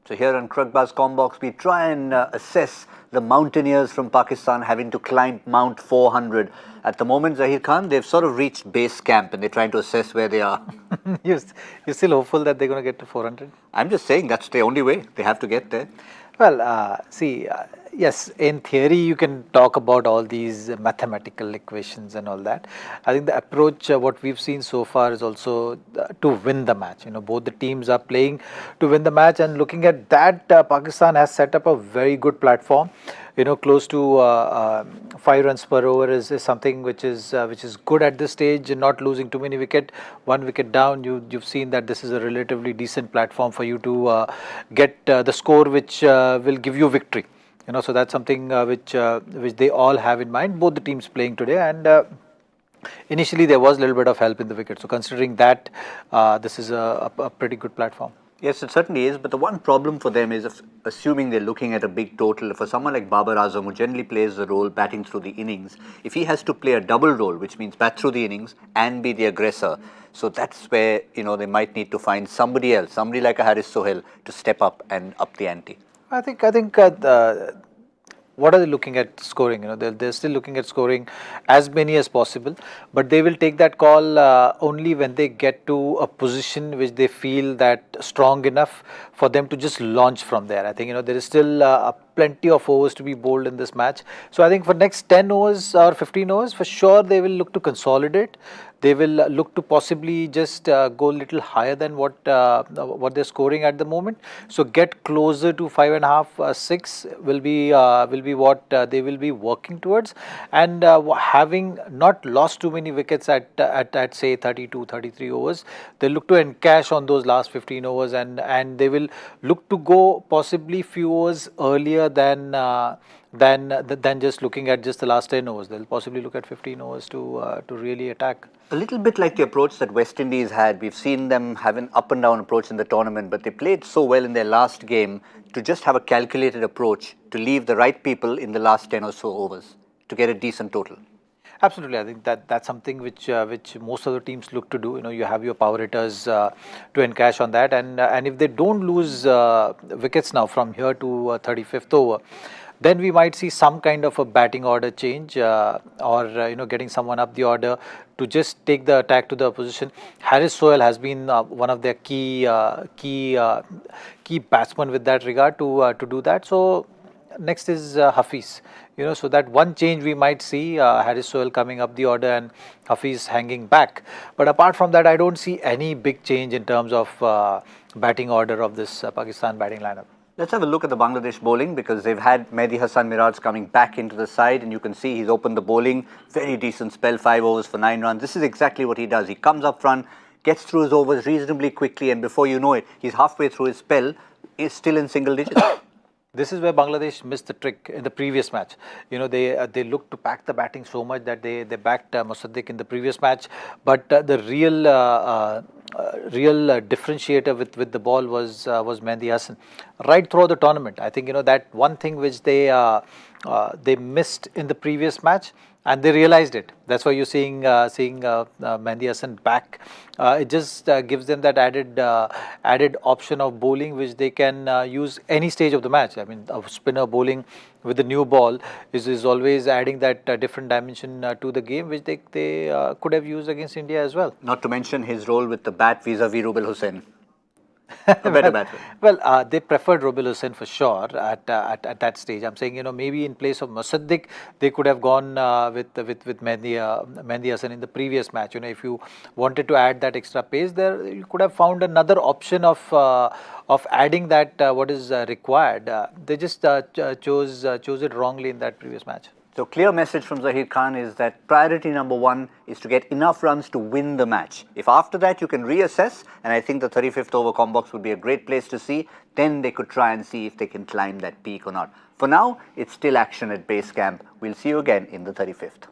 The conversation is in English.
So here on Cricbuzz Comm box, we try and assess the mountaineers from Pakistan having to climb Mount 400. At the moment, Zaheer Khan, they've sort of reached base camp and they're trying to assess where they are. You're still hopeful that they're going to get to 400? I'm just saying that's the only way. They have to get there. Well, yes, in theory you can talk about all these mathematical equations and all that. I think the approach, what we've seen so far is also to win the match. Both the teams are playing to win the match, and looking at that, Pakistan has set up a very good platform. Close to 5 runs per over is something which is good at this stage, not losing too many wickets. 1 wicket down, you've seen that this is a relatively decent platform for you to get the score which will give you victory. So that's something which they all have in mind, both the teams playing today. And initially there was a little bit of help in the wicket. So considering that, this is a pretty good platform. Yes, it certainly is. But the one problem for them is, assuming they're looking at a big total, for someone like Babar Azam, who generally plays the role batting through the innings, if he has to play a double role, which means bat through the innings and be the aggressor, so that's where they might need to find somebody else, somebody like a Haris Sohail, to step up and up the ante. I think what are they looking at scoring? They're still looking at scoring as many as possible, but they will take that call only when they get to a position which they feel that strong enough for them to just launch from there. I think there is still plenty of overs to be bowled in this match. So I think for next 10 overs or 15 overs, for sure they will look to consolidate. They will look to possibly just go a little higher than what they're scoring at the moment. So get closer to 5.5, 6 will be what they will be working towards. And having not lost too many wickets at say 32, 33 overs, they look to encash on those last 15 overs, and they will look to go possibly few overs earlier than just looking at just the last 10 overs. They'll possibly look at 15 overs to really attack. A little bit like the approach that West Indies had. We've seen them have an up and down approach in the tournament, but they played so well in their last game to just have a calculated approach to leave the right people in the last 10 or so overs to get a decent total. Absolutely, I think that's something which most of the teams look to do. You have your power hitters to encash on that, and if they don't lose wickets now from here to 35th over, then we might see some kind of a batting order change, or getting someone up the order to just take the attack to the opposition. Haris Sohail has been one of their key batsmen with that regard to do that. So next is Hafiz. So that one change we might see, Haris Sohail coming up the order and Hafiz hanging back. But apart from that, I don't see any big change in terms of batting order of this Pakistan batting lineup. Let's have a look at the Bangladesh bowling, because they've had Mehdi Hasan Miraj coming back into the side, and you can see he's opened the bowling. Very decent spell, 5 overs for 9 runs. This is exactly what he does. He comes up front, gets through his overs reasonably quickly, and before you know it, he's halfway through his spell, is still in single digits. This is where Bangladesh missed the trick in the previous match. They looked to pack the batting so much that they backed Mosaddeq in the previous match, but the real differentiator with the ball was Mehdi Hasan right through the tournament. I think that one thing which they missed in the previous match, and they realized it. That's why you're seeing Mehdi Hasan back. It just gives them that added option of bowling, which they can use any stage of the match. I mean, a spinner bowling with the new ball is always adding that different dimension to the game, which they could have used against India as well. Not to mention his role with the bat vis-a-vis Rubel Hussain. A better batsman. Well, they preferred Rubel Hussain for sure at that stage. I'm saying, maybe in place of Mosaddeq, they could have gone with Mehdi Hasan in the previous match. If you wanted to add that extra pace there, you could have found another option of adding that what is required. They just chose it wrongly in that previous match. So clear message from Zaheer Khan is that priority number 1 is to get enough runs to win the match. If after that you can reassess, and I think the 35th over comm box would be a great place to see, then they could try and see if they can climb that peak or not. For now, it's still action at base camp. We'll see you again in the 35th.